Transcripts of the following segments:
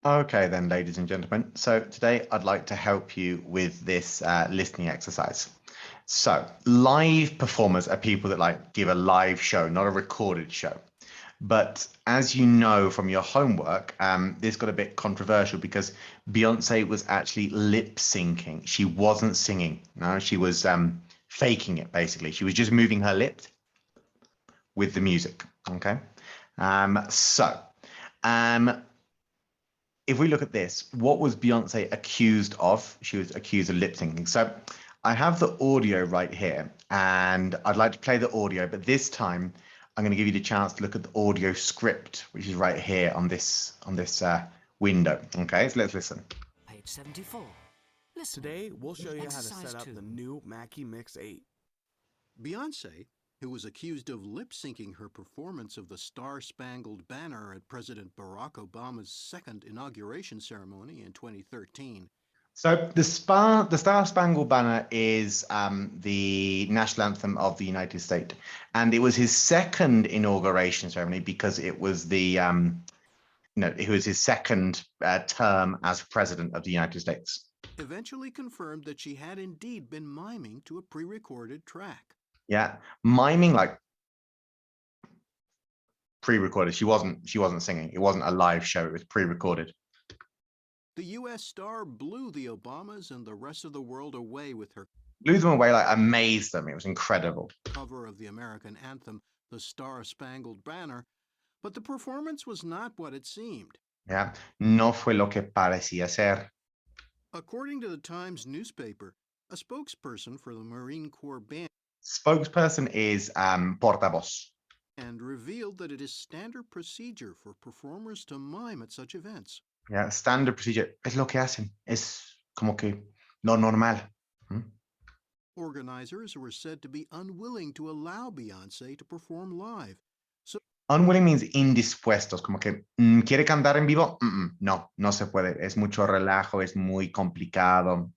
Okay, then, ladies and gentlemen. So today I'd like to help you with this listening exercise. So live performers are people that like give a live show, not a recorded show. But as you know from your homework, this got a bit controversial because Beyonce was actually lip syncing. She wasn't singing. No, she was faking it basically. She was just moving her lips with the music. Okay. So um, if we look at this, what was Beyonce accused of? She was accused of lip syncing. So I have the audio right here, and I'd like to play the audio, but this time I'm going to give you the chance to look at the audio script, which is right here on this window. Okay, so let's listen. Page 74. Listening. Today, we'll show you how to Exercise set up 2. the new Mackie Mix 8. Beyonce, who was accused of lip syncing her performance of the Star Spangled Banner at President Barack Obama's second inauguration ceremony in 2013. So the Star Spangled Banner is the national anthem of the United States, and it was his second inauguration ceremony because it was it was his second term as president of the United States. Eventually confirmed that she had indeed been miming to a pre-recorded track. Yeah, miming like pre-recorded. She wasn't singing. It wasn't a live show. It was pre-recorded. The U.S. star blew the Obamas and the rest of the world away with her Blew them away, like amazed them. It was incredible. cover of the American anthem, The Star Spangled Banner, but the performance was not what it seemed. Yeah, no fue lo que parecía ser. According to the Times newspaper, a spokesperson for the Marine Corps band Spokesperson is portavoz. revealed that it is standard procedure for performers to mime at such events. Yeah, standard procedure. Es lo que hacen. Es como que lo normal. Organizers were said to be unwilling to allow Beyonce to perform live. Unwilling means indispuestos, como que quiere cantar en vivo. No, no se puede. Es mucho relajo, es muy complicado.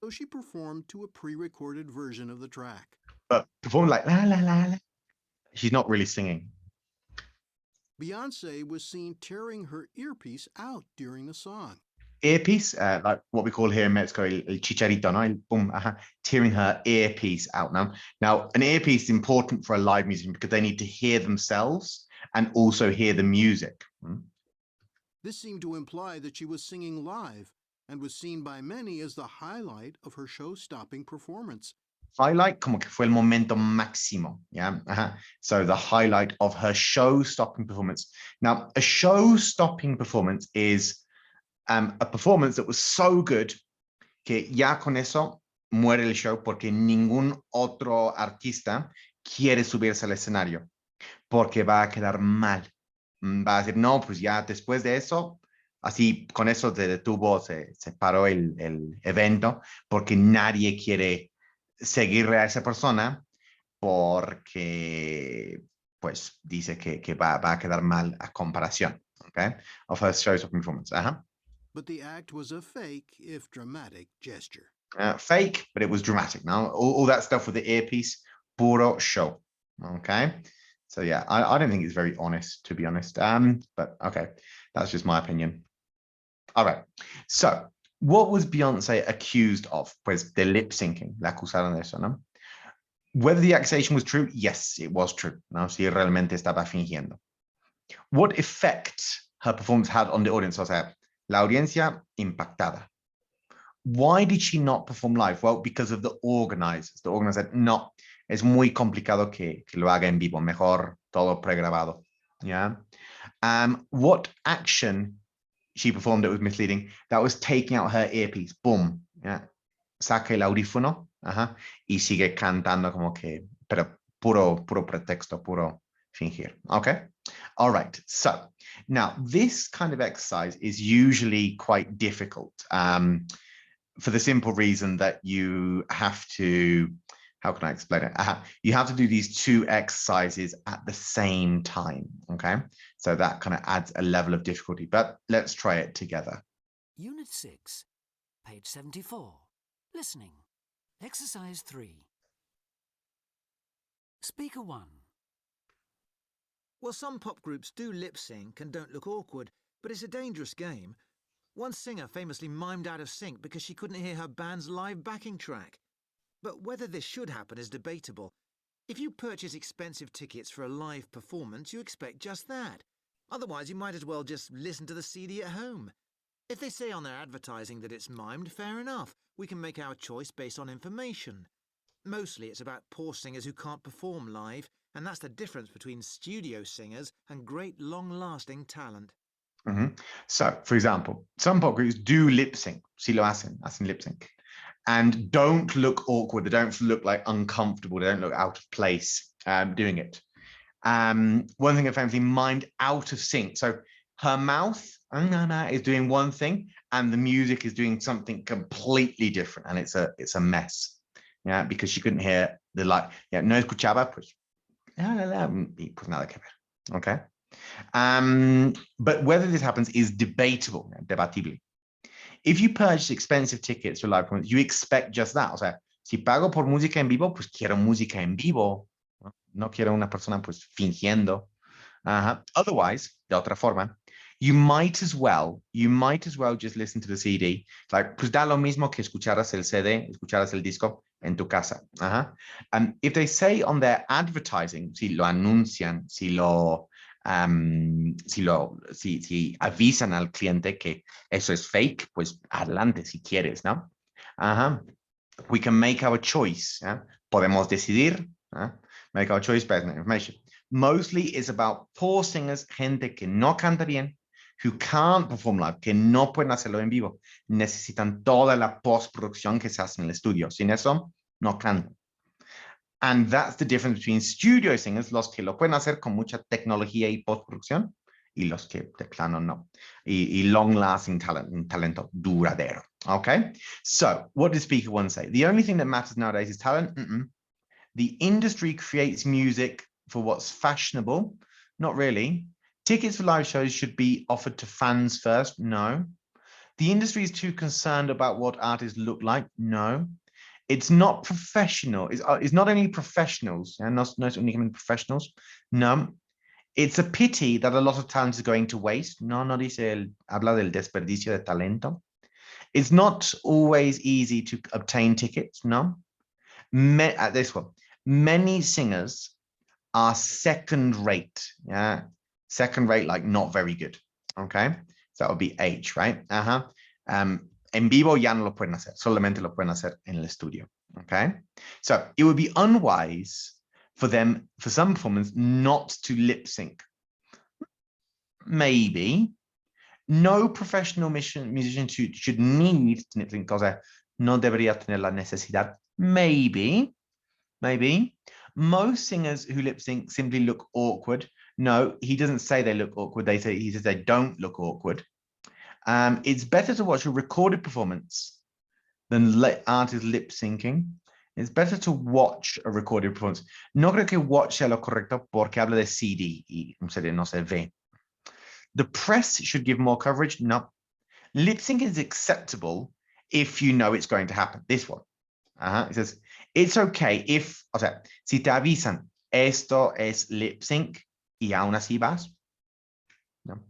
So she performed to a pre-recorded version of the track. But perform like la la la la. She's not really singing. Beyonce was seen tearing her earpiece out during the song. Earpiece, like what we call here in Mexico, el chicharito, no? El boom, tearing her earpiece out now. Now, an earpiece is important for a live musician because they need to hear themselves and also hear the music. This seemed to imply that she was singing live and was seen by many as the highlight of her show-stopping performance. Highlight, como que fue el momento máximo, yeah? So the highlight of her show-stopping performance. Now, a show-stopping performance is a performance that was so good que ya con eso muere el show porque ningún otro artista quiere subirse al escenario porque va a quedar mal. Va a decir, no, pues ya después de eso, así con eso se detuvo, se paró el evento porque nadie quiere seguirle a esa persona porque pues dice que va a quedar mal a comparación, okay, of her shows of performance. But the act was a fake, if dramatic, gesture. Fake, but it was dramatic. Now, all that stuff with the earpiece, puro show. Okay. So yeah, I don't think it's very honest, to be honest. But okay, that's just my opinion. All right. So, what was Beyonce accused of? Pues de lip syncing. La acusaron de eso, ¿no? Whether the accusation was true, yes, it was true. No, si realmente estaba fingiendo. What effect her performance had on the audience? O sea, la audiencia impactada. Why did she not perform live? Well, because of the organizers. The organizers said, no, es muy complicado que lo haga en vivo. Mejor todo pregrabado. Yeah. What action she performed that was misleading? That was taking out her earpiece. Boom. Yeah. Saca el audífono. Y sigue cantando como que, pero puro pretexto, puro fingir. Okay. All right. So now this kind of exercise is usually quite difficult. For the simple reason that you have to, how can I explain it? You have to do these two exercises at the same time, okay? So that kind of adds a level of difficulty, but let's try it together. Unit 6, page 74. Listening. Exercise 3. Speaker 1. Well, some pop groups do lip sync and don't look awkward, but it's a dangerous game. One singer famously mimed out of sync because she couldn't hear her band's live backing track. But whether this should happen is debatable. If you purchase expensive tickets for a live performance, you expect just that. Otherwise, you might as well just listen to the CD at home. If they say on their advertising that it's mimed, fair enough. We can make our choice based on information. Mostly it's about poor singers who can't perform live, and that's the difference between studio singers and great long-lasting talent. So, for example, some pop groups do lip sync. Si lo hacen lip sync. And don't look awkward. They don't look like uncomfortable. They don't look out of place doing it. One thing that famously mimed out of sync. So her mouth is doing one thing and the music is doing something completely different. And it's a mess. Yeah, because she couldn't hear the like, yeah, no escuchaba, pues nada que ver. Okay. But whether this happens is debatable, debatible. If you purchase expensive tickets for live performance, you expect just that. O sea, si pago por música en vivo, pues quiero música en vivo. No quiero una persona pues fingiendo. Otherwise, de otra forma, you might as well just listen to the CD. Like, pues da lo mismo que escucharas el CD, escucharas el disco en tu casa. If they say on their advertising, si lo anuncian, si avisan al cliente que eso es fake, pues adelante si quieres, ¿no? We can make our choice. Podemos decidir. Make our choice based on information. Mostly it's about poor singers, gente que no canta bien, who can't perform live, que no pueden hacerlo en vivo. Necesitan toda la postproducción que se hace en el estudio. Sin eso, no cantan. And that's the difference between studio singers, los que lo pueden hacer con mucha tecnología y postproducción, y los que de plano no. Y long-lasting talento duradero. Okay? So, what did Speaker One say? The only thing that matters nowadays is talent. The industry creates music for what's fashionable. Not really. Tickets for live shows should be offered to fans first. No. The industry is too concerned about what artists look like. No. It's not professional. It's not only professionals, and not only professionals. No. It's a pity that a lot of talent is going to waste. No dice habla del desperdicio de talento. It's not always easy to obtain tickets. No. This one. Many singers are second rate. Yeah. Second rate, like not very good. Okay. So that would be H, right? En vivo ya no lo pueden hacer. Solamente lo pueden hacer en el estudio. Okay. So it would be unwise for them, for some performers, not to lip sync. Maybe. No professional musician should need to lip sync because no debería tener la necesidad. Maybe. Most singers who lip sync simply look awkward. No, he doesn't say they look awkward. He says they don't look awkward. It's better to watch a recorded performance than let artists lip syncing. It's better to watch a recorded performance. No creo que watch sea lo correcto porque habla de CD y un CD no se ve. The press should give more coverage. No. Lip sync is acceptable if you know it's going to happen. This one. It says, it's okay if, o sea, si te avisan, esto es lip sync y aún así vas. No.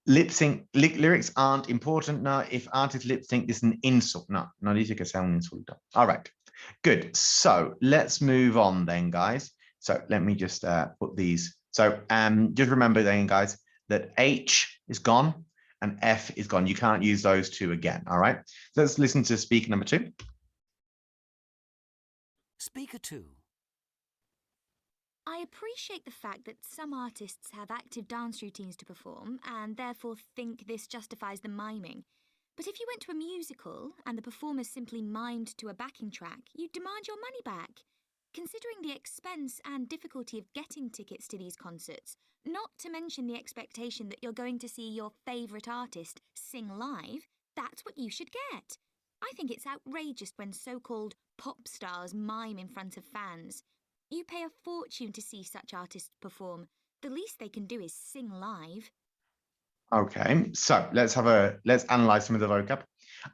Lip sync, lyrics aren't important. No, if artists lip sync, it's an insult. No dice que sea un insulto. All right, good. So let's move on then, guys. So let me just put these. So just remember then, guys, that H is gone and F is gone. You can't use those two again. All right. So let's listen to speaker number 2. Speaker 2. I appreciate the fact that some artists have active dance routines to perform and therefore think this justifies the miming. But if you went to a musical and the performers simply mimed to a backing track, you'd demand your money back. Considering the expense and difficulty of getting tickets to these concerts, not to mention the expectation that you're going to see your favourite artist sing live, that's what you should get. I think it's outrageous when so-called pop stars mime in front of fans. You pay a fortune to see such artists perform. The least they can do is sing live. Okay, so let's analyze some of the vocab.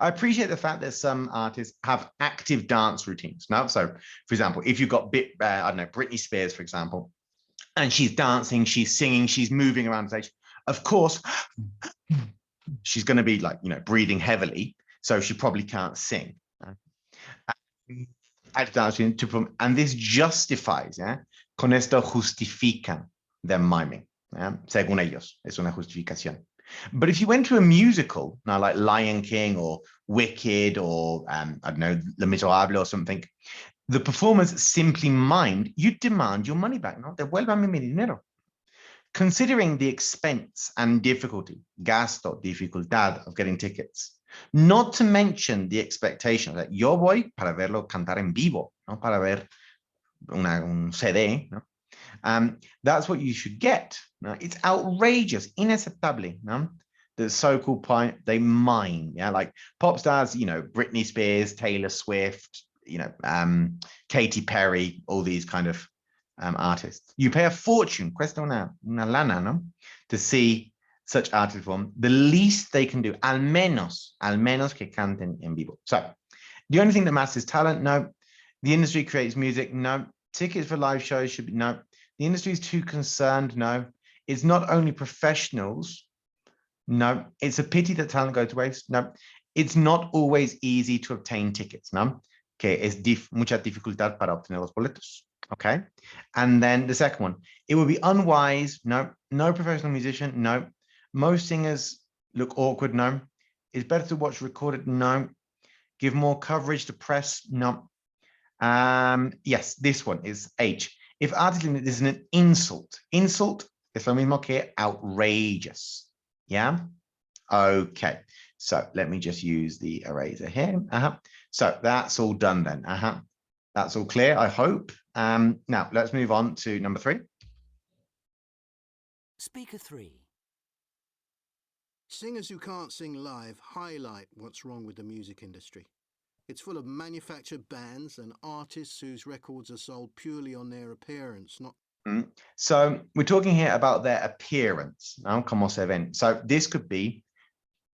I appreciate the fact that some artists have active dance routines. Now, so for example, if you've got I don't know, Britney Spears, for example, and she's dancing, she's singing, she's moving around the stage. Of course, she's going to be like, breathing heavily. So she probably can't sing. And this justifies, yeah? Con esto justifican their miming, yeah? Según ellos, es una justificación. But if you went to a musical, now like Lion King or Wicked or, I don't know, Le Miserable or something, the performers simply mimed, you demand your money back, no? Devuélvame mi dinero. Considering the expense and difficulty, gasto, dificultad of getting tickets, not to mention the expectation that yo voy para verlo cantar en vivo, no para ver un CD, no? That's what you should get. No? It's outrageous, inaceptable. No? The so-called point they mime, yeah, like pop stars, Britney Spears, Taylor Swift, Katy Perry, all these kind of artists. You pay a fortune, cuesta una lana, no? To see such artists perform. The least they can do, al menos que canten en vivo. So the only thing that matters is talent. No. The industry creates music. No. Tickets for live shows should be no. The industry is too concerned. No. It's not only professionals. No. It's a pity that talent goes to waste. No. It's not always easy to obtain tickets. No. Que es mucha dificultad para obtener los boletos. Okay. And then the second one, it would be unwise. No. No professional musician. No. Most singers look awkward. No. It's better to watch recorded. No. Give more coverage to press. No. Yes, this one is H. If artistic is an insult es lo mismo que outrageous. Yeah. Okay. So let me just use the eraser here. So that's all done then. That's all clear, I hope. Now let's move on to number 3. Speaker 3. Singers who can't sing live highlight what's wrong with the music industry. It's full of manufactured bands and artists whose records are sold purely on their appearance, not... So we're talking here about their appearance. ¿No? Como se ven. So this could be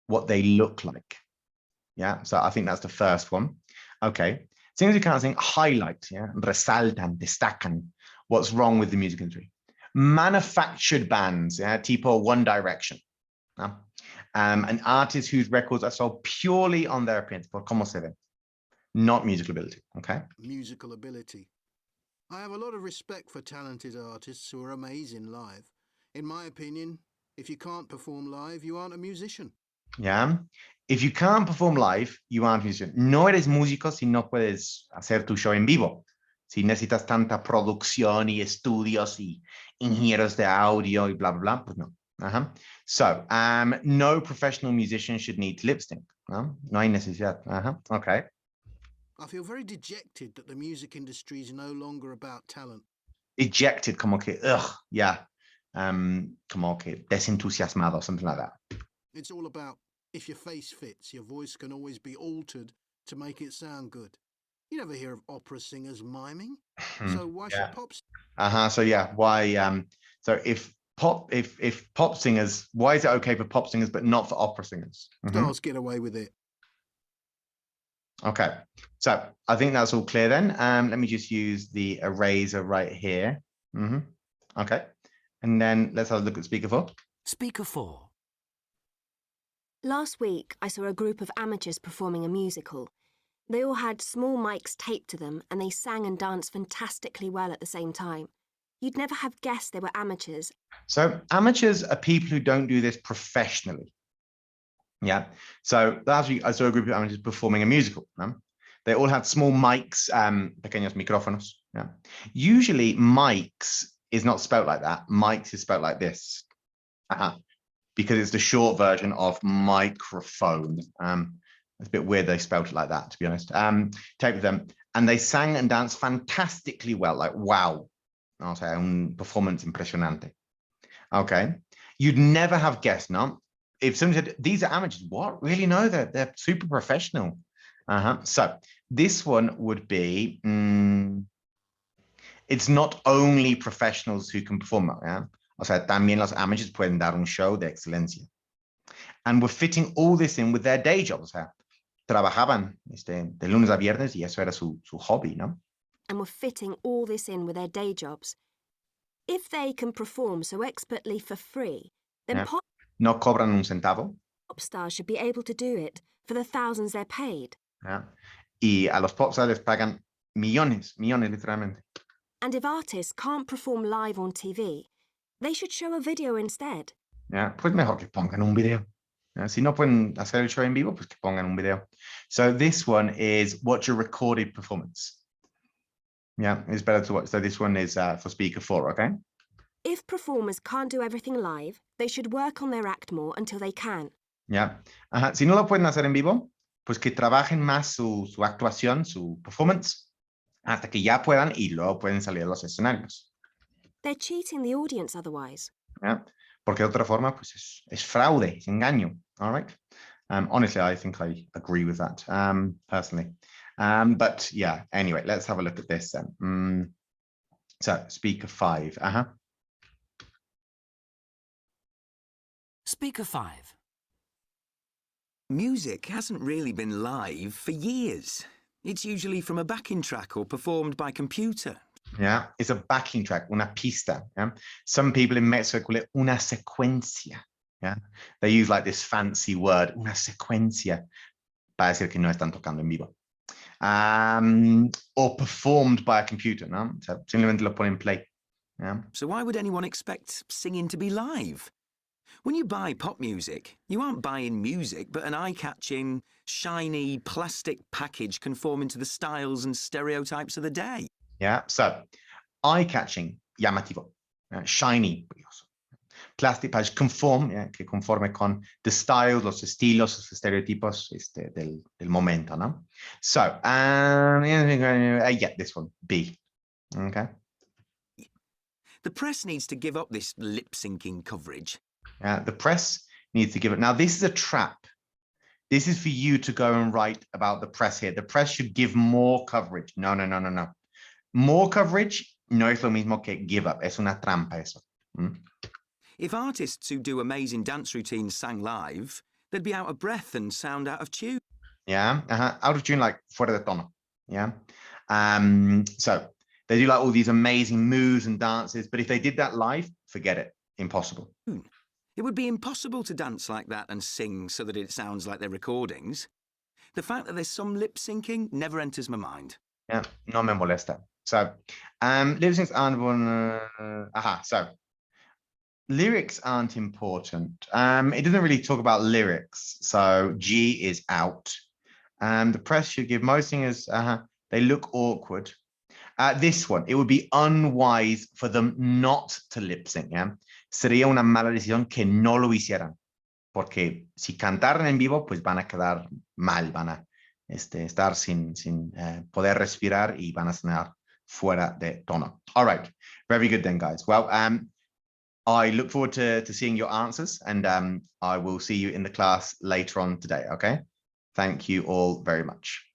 what they look like. Yeah, so I think that's the first one. Okay. Singers who can't sing highlight, yeah, resaltan, destacan what's wrong with the music industry. Manufactured bands, yeah, tipo One Direction. No? And artists whose records are sold purely on their appearance, por cómo se ven, not musical ability. Okay. Musical ability. I have a lot of respect for talented artists who are amazing live. In my opinion, if you can't perform live, you aren't a musician. Yeah. If you can't perform live, you aren't a musician. No eres músico si no puedes hacer tu show en vivo. Si necesitas tanta producción y estudios y ingenieros de audio y blah, blah, blah, pues no. So, no professional musician should need to lip sync. No hay necesidad. Okay. I feel very dejected that the music industry is no longer about talent. Ejected, como que, yeah. Como que desentusiasmado, something like that. It's all about if your face fits, your voice can always be altered to make it sound good. You never hear of opera singers miming. So why should pop... So yeah, why, so if pop singers, why is it okay for pop singers but not for opera singers? Stars get away with it. Okay, so I think that's all clear then. Let me just use the eraser right here. Okay, and then let's have a look at speaker 4. Speaker 4. Last week, I saw a group of amateurs performing a musical. They all had small mics taped to them, and they sang and danced fantastically well at the same time. You'd never have guessed they were amateurs. So amateurs are people who don't do this professionally. Yeah. So last week, I saw a group of amateurs performing a musical. They all had small mics, pequeños micrófonos. Yeah. Usually, mics is not spelt like that. Mics is spelt like this. Because it's the short version of microphone. It's a bit weird they spelled it like that, to be honest. Take with them. And they sang and danced fantastically well, like wow. O sea, un performance impresionante. Okay. You'd never have guessed, no? If someone said, these are amateurs, what? Really? No, they're super professional. So this one would be, it's not only professionals who can perform, yeah? O sea, también los amateurs pueden dar un show de excelencia. And we're fitting all this in with their day jobs. O sea, trabajaban de lunes a viernes y eso era su hobby, ¿no? And we're fitting all this in with their day jobs. If they can perform so expertly for free, then No cobran un centavo. Pop stars should be able to do it for the thousands they're paid. ¿ya? Y a los popstars les pagan millones, millones literalmente. And if artists can't perform live on TV, they should show a video instead. ¿Ya? Pues mejor que pongan un video. ¿Ya? Si no pueden hacer el show en vivo, pues que pongan un video. So this one is watch a recorded performance. Yeah, it's better to watch. So this one is for speaker 4, okay? If performers can't do everything live, they should work on their act more until they can. Ya. Ajá. Si no lo pueden hacer en vivo, pues que trabajen más su actuación, su performance, hasta que ya puedan y luego pueden salir a los escenarios. They're cheating the audience otherwise. ¿Ya? Porque de otra forma, pues es fraude, es engaño. All right. Honestly, I think I agree with that personally. But yeah, anyway, let's have a look at this then. So speaker 5. Speaker 5. Music hasn't really been live for years. It's usually from a backing track or performed by computer. Yeah, it's a backing track, una pista. Yeah? Some people in Mexico call it una secuencia. Yeah, they use like this fancy word, una secuencia, para decir que no están tocando en vivo. Or performed by a computer, ¿no? So simplemente lo ponen play. Yeah. So why would anyone expect singing to be live? When you buy pop music, you aren't buying music, but an eye-catching, shiny plastic package conforming to the styles and stereotypes of the day. Yeah, so eye-catching, llamativo, shiny, brilloso. Plastic package, conform, que conforme con the styles, los estilos, los estereotipos del momento, ¿no? So, yeah, this one, B. Okay. The press needs to give up this lip-syncing coverage. The press needs to give it. Now, this is a trap. This is for you to go and write about the press here. The press should give more coverage. No. More coverage no es lo mismo que give up. Es una trampa eso. If artists who do amazing dance routines sang live, they'd be out of breath and sound out of tune. Yeah, out of tune, like fuera de tono. Yeah. So they do like all these amazing moves and dances, but if they did that live, forget it. Impossible. It would be impossible to dance like that and sing so that it sounds like their recordings. The fact that there's some lip syncing never enters my mind. Yeah, no me molesta. So, lip syncs aren't so lyrics aren't important. It doesn't really talk about lyrics. So G is out. The press should give most singers, they look awkward. This one, it would be unwise for them not to lip sync. Yeah? Sería una mala decisión que no lo hicieran. Porque si cantaran en vivo, pues van a quedar mal, van a estar sin poder respirar y van a sonar fuera de tono. All right, very good then, guys. Well, I look forward to seeing your answers, and I will see you in the class later on today, okay? Thank you all very much.